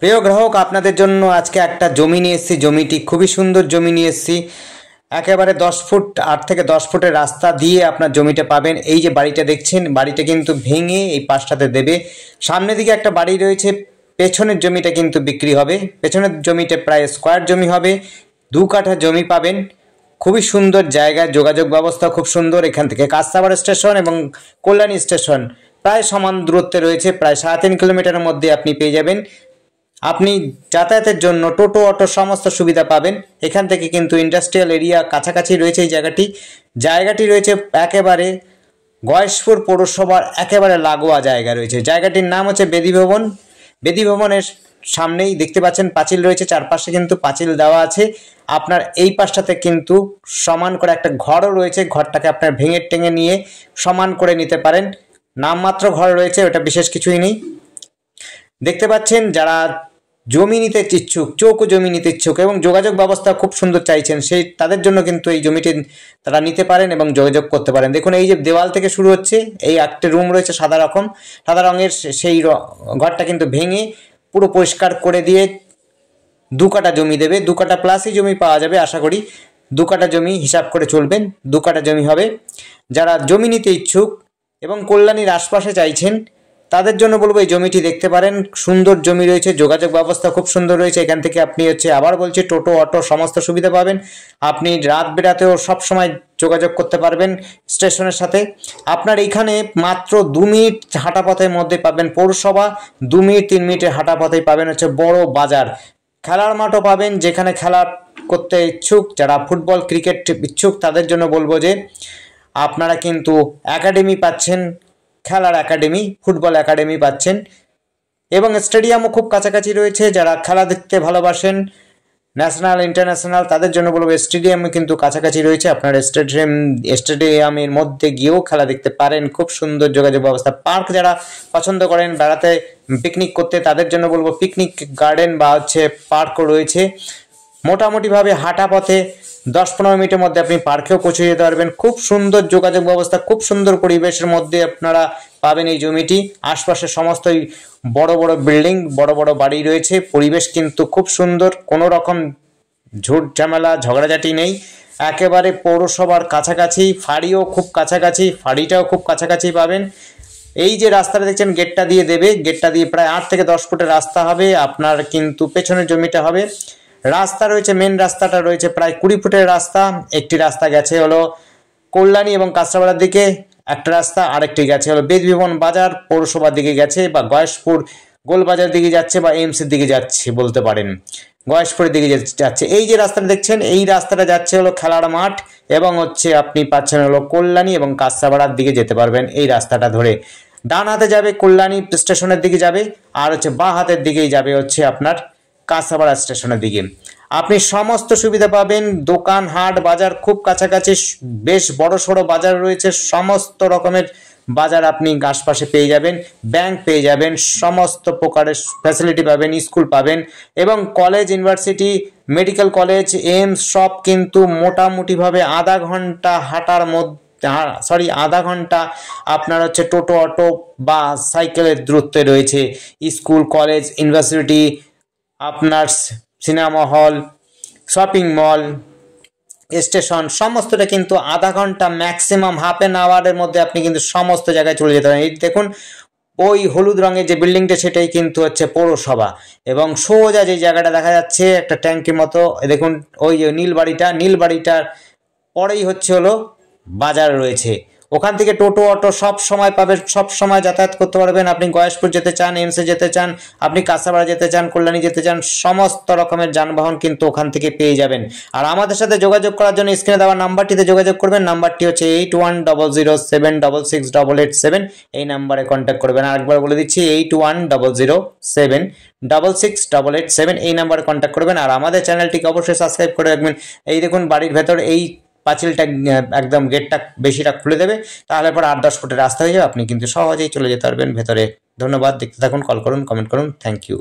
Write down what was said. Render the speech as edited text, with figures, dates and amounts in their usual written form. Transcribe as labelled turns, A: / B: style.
A: প্রিয় গ্রাহক, আপনাদের জন্য আজকে একটা জমি নিয়ে এসেছি। জমিটি খুবই সুন্দর জমি নিয়ে এসেছি। একেবারে 10 ফুট 8 থেকে 10 ফুটের রাস্তা দিয়ে আপনার জমিটা পাবেন। এই যে বাড়িটা দেখছেন, বাড়িটা কিন্তু ভেঙে এই পাশটাতে দেবে। সামনের দিকে একটা বাড়ি রয়েছে, পেছনের জমিটা কিন্তু বিক্রি হবে। পেছনের জমিটা প্রায় স্কোয়ার জমি হবে, 2 কাঠা জমি পাবেন। খুবই সুন্দর জায়গায়, যোগাযোগ ব্যবস্থা খুব সুন্দর। এখান থেকে কাঁচরাপাড়া স্টেশন এবং কল্যাণী স্টেশন প্রায় সমান দূরত্বে রয়েছে, প্রায় 3.5 কিলোমিটারের মধ্যে আপনি পেয়ে যাবেন। আপনি যাতায়াতের জন্য টোটো অটো সমস্ত সুবিধা পাবেন। এখান থেকে কিন্তু ইন্ডাস্ট্রিয়াল এরিয়া কাছাকাছি রয়েছে। এই জায়গাটি রয়েছে একেবারে গয়েশপুর পৌরসভার একেবারে লাগোয়া জায়গা রয়েছে। জায়গাটির নাম হচ্ছে বেদী ভবন। বেদী ভবনের সামনেই দেখতে পাচ্ছেন পাঁচিল রয়েছে, চারপাশে কিন্তু পাঁচিল দেওয়া আছে। আপনার এই পাশটাতে কিন্তু সমান করে একটা ঘরও রয়েছে, ঘরটাকে আপনার ভেঙে টেঙে নিয়ে সমান করে নিতে পারেন। নামমাত্র ঘর রয়েছে, ওটা বিশেষ কিছুই নেই। দেখতে পাচ্ছেন যারা জমি নিতে ইচ্ছুক, চৌকো জমি নিতে ইচ্ছুক এবং যোগাযোগ ব্যবস্থা খুব সুন্দর চাইছেন, তাদের জন্য কিন্তু এই জমিটি তারা নিতে পারেন এবং যোগাযোগ করতে পারেন। দেখুন, এই যে দেওয়াল থেকে শুরু হচ্ছে, এই একটা রুম রয়েছে সাদা রঙের, সেই ঘরটা কিন্তু ভেঙে পুরো পরিষ্কার করে দিয়ে 2 কাঠা জমি দেবে। 2 কাঠা প্লাসই জমি পাওয়া যাবে আশা করি। 2 কাঠা জমি হিসাব করে চলবেন, 2 কাঠা জমি হবে। যারা জমি নিতে ইচ্ছুক এবং কল্যাণীর আশপাশে চাইছেন, তাদের জন্য বলবো এই জমিটি দেখতে পারেন। সুন্দর জমি রয়েছে, যোগাযোগ ব্যবস্থা খুব সুন্দর রয়েছে। এখান থেকে আপনি আবার বলছি, টোটো অটো সমস্ত সুবিধা পাবেন। আপনি রাত বেরাতেও সবসময় যোগাযোগ করতে পারবেন স্টেশনের সাথে। আপনার এইখানে মাত্র 2 মিনিট হাঁটা পথের মধ্যে পাবেন পৌরসভা, 2 মিনিট 3 মিনিটের হাঁটা পথেই পাবেন বড় বাজার। খেলার মাঠও পাবেন, যেখানে খেলা করতে ইচ্ছুক, যারা ফুটবল ক্রিকেট ইচ্ছুক তাদের জন্য বলবো যে আপনারা কিন্তু একাডেমি পাচ্ছেন, খেলার একাডেমি, ফুটবল একাডেমি পাচ্ছেন এবং স্টেডিয়ামও খুব কাছাকাছি রয়েছে। যারা খেলা দেখতে ভালোবাসেন, ন্যাশনাল ইন্টারন্যাশনাল, তাদের জন্য বলবো স্টেডিয়ামও কিন্তু কাছাকাছি রয়েছে। আপনার স্টেডিয়ামের মধ্যে গিয়েও খেলা দেখতে পারেন। খুব সুন্দর যোগাযোগ ব্যবস্থা। পার্ক যারা পছন্দ করেন বেড়াতে, পিকনিক করতে, তাদের জন্য বলবো পিকনিক গার্ডেন বা পার্কও রয়েছে। মোটামুটিভাবে হাঁটা পথে 10-15 মিনিটের মধ্যে আপনি পার্কেও পৌঁছে যেতে পারবেন। খুব সুন্দর যোগাযোগ ব্যবস্থা, খুব সুন্দর পরিবেশের মধ্যে আপনারা পাবেন এই জমিটি। আশপাশে সমস্তই বড় বড় বিল্ডিং, বড় বড় বাড়ি রয়েছে। পরিবেশ কিন্তু খুব সুন্দর, কোনো রকম ঝুট ঝামেলা ঝগড়াঝাটি নেই। একেবারে পৌরসভার কাছাকাছি, ফাঁড়িও খুব কাছাকাছি, ফাঁড়িটাও খুব কাছাকাছি পাবেন। এই যে রাস্তাটা দেখছেন, গেটটা দিয়ে দেবে, গেটটা দিয়ে প্রায় 8 থেকে 10 ফুটের রাস্তা হবে। আপনার কিন্তু পেছনের জমিটা হবে। রাস্তা রয়েছে, মেন রাস্তাটা রয়েছে প্রায় 20 ফুটের রাস্তা। একটি রাস্তা গেছে হলো কল্যাণী এবং কাঁচরাপাড়ার দিকে, একটা রাস্তা, আরেকটি গেছে হলো বেদী ভবন বাজার পৌরসভার দিকে গেছে, বা গয়েশপুর গোলবাজার দিকে যাচ্ছে, বা এমসের দিকে যাচ্ছে বলতে পারেন, গয়েশপুরের দিকে যাচ্ছে। এই যে রাস্তাটা দেখছেন, এই রাস্তাটা যাচ্ছে হলো খেলার মাঠ এবং আপনি পাচ্ছেন হলো কল্যাণী এবং কাঁচরাপাড়ার দিকে যেতে পারবেন এই রাস্তাটা ধরে। ডান হাতে যাবে কল্যাণী স্টেশনের দিকে যাবে, আর বাঁ হাতের দিকেই যাবে আপনার কাঁচরাপাড়া স্টেশনের দিকে। আপনি সমস্ত সুবিধা পাবেন। দোকান, হাট, বাজার খুব কাছাকাছি, বেশ বড় সড়ো বাজার রয়েছে। সমস্ত রকমের বাজার আপনি আশপাশে পেয়ে যাবেন। ব্যাংক পেয়ে যাবেন, সমস্ত প্রকারের ফ্যাসিলিটি পাবেন, স্কুল পাবেন এবং college, university, medical college, AIIMS সব কিন্তু মোটামুটিভাবে আধা ঘন্টা হাঁটার মধ্যে, আধা ঘন্টা আপনার টোটো অটো বা সাইকেলের দূরত্বে রয়েছে। স্কুল, কলেজ, ইউনিভার্সিটি, আপনার cinema hall, shopping mall, station সমস্তটা কিন্তু আধা ঘন্টা, ম্যাক্সিমাম হাফ অ্যান আওয়ারের মধ্যে আপনি কিন্তু সমস্ত জায়গায় চলে যেতে পারেন। এই দেখুন, ওই হলুদ রঙের যে বিল্ডিংটা, সেটাই কিন্তু পৌরসভা। এবং সোজা যে জায়গাটা দেখা যাচ্ছে একটা ট্যাঙ্কির মতো, দেখুন ওই যে নীল বাড়িটার পরেই হলো বাজার রয়েছে। ওখান থেকে টোটো অটো সব সময় পাবেন, সব সময় যাতায়াত করতে পারবেন। আপনি গয়েশপুর যেতে চান, এমসে যেতে চান, আপনি কাঁচরাপাড়া যেতে চান, কল্যাণী যেতে চান, সমস্ত রকমের যানবাহন কিন্তু ওখান থেকে পেয়ে যাবেন। আর আমাদের সাথে যোগাযোগ করার জন্য স্ক্রিনে দেওয়া নাম্বারটিতে যোগাযোগ করবেন। নাম্বারটি 8100786887। এই নাম্বারে কন্ট্যাক্ট করবেন। আরেকবার বলে দিচ্ছি, 8100786887। এই নাম্বারে কন্ট্যাক্ট করবেন। আর আমাদের চ্যানেলটিকে অবশ্যই সাবস্ক্রাইব করে রাখবেন। এই দেখুন, বাড়ির ভেতর এই পাঁচিলটা একদম গেটটা বেশিটা খুলে দেবে, তাহলে পর 8-10 ফুটের রাস্তা হয়ে যাবে। আপনি কিন্তু সহজেই চলে যেতে পারবেন ভেতরে। ধন্যবাদ, দেখতে থাকুন, কল করুন, কমেন্ট করুন। Thank you.